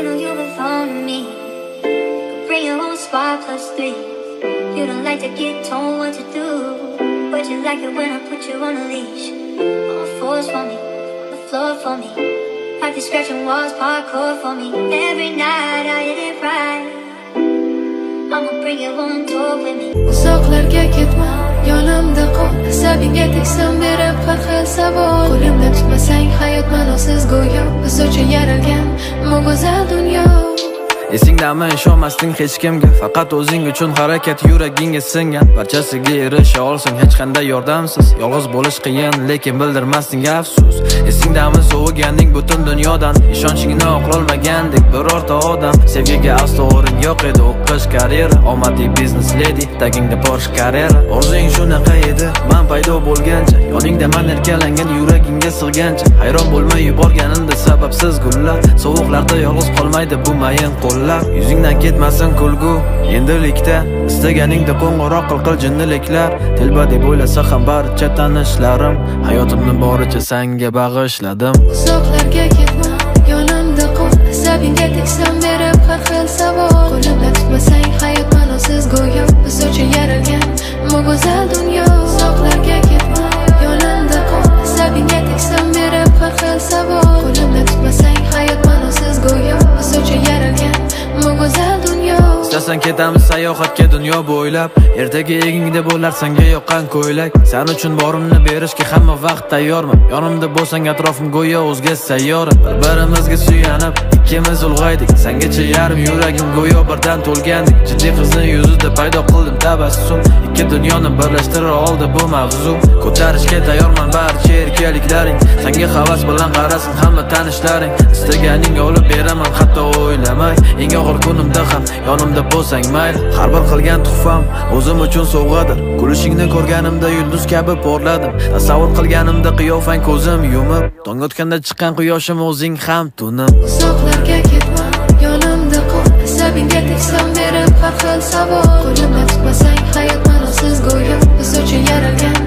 You know you belong to me. Could bring your whole squad +3. You don't like to get told what to do, but you like it when I put you on a leash. On the floors for me, on the floor for me. Practice scratching walls, parkour for me. Every night I hit it right. I'ma bring you on tour with me. Uzoqlarga ketma, yonimda qol. Asabingga teksam berib har xil savol. Qo'limda tutmasang hayot ma'nosiz go'yo. Biz uchun yaralgan bu go'zal dunyo. Esingdami ishonmasding hech kimga, faqat o'zing uchun harakat yuragingga singan. Barchasiga erisha olsang hech qanday yordamsiz. Yolg'iz bo'lish qiyin, lekin bildirmasding afsus. Esingdami sovuganding butun dunyodan, ishonchingni oqlolmagandek birorta odam. Sevgiga aslo o'rin yo'q edi, o'qish karyera, omadli biznes lady, tagingda Porsche Carrera. Orzung shunaqa edi, men paydo bo'lgancha, yoningda men erkalangan yuragingga sig'gancha. Hayron bo'lmay yuborganimda sababsiz gullar, sovuqlarda yolg'iz qolmaydi bu mayin qo'llar. Yuzingdan ketmasin kulgu, endilikda istaganingda qo'ng'iroq qil jinniliklar. Telba deb o'ylasa ham barcha tanishlarim, hayotimni boricha senga bag'ishladim. Uzoqlarga ketma, yonimda qol. Asabingga teksam berib har xil savol. Qo'limda tutmasang hayot ma'nosiz go'yo. Biz uchun yaralgan bu go'zal dunyo. Uzoqlarga ketma, yonimda qol. Asabingga teksam berib har xil savol. Qo'limda tutmasang hayot ma'nosiz go'yo. Biz uchun yaralgan bu go'zal dunyo. Istasan ketamiz sayohatga dunyo bo'ylab. Ertaga egingda bo'lar senga yoqqan ko'ylak. Sen uchun borimni berishga hamma vaqt tayyorman. Yonimda bo'lsang atrofim go'yo o'zga sayyora. Bir-birimizga suyanib ikkimiz ulg'aydik. Sengacha yarim yuragim go'yo birdan to'lgandek. Jiddiy qizning yuzida paydo qildim tabassum. Ikki dunyoni birlashtira oldi bu mavzu. Ko'tarishga tayyorman barcha erkaliklaring. Senga havas bilan qarasin hamma tanishlaring. Istaganing olib beraman hatto o'ylamay. Eng og'ir kunimda ham yonimda bo'lsang mayli. Har bir qilgan tuhfam o'zim uchun sovg'adir. Kulishingni ko'rganimda yulduz kabi porladim. Tasavvur qilganimda qiyofang ko'zim yumib, tong otganda chiqqan quyoshim o'zing ham tunim. Uzoqlarga ketma, yonimda qol. Asabingga teksam berib har xil savol. Qo'limda tutmasang hayot ma'nosiz go'yo. Biz uchun yaralgan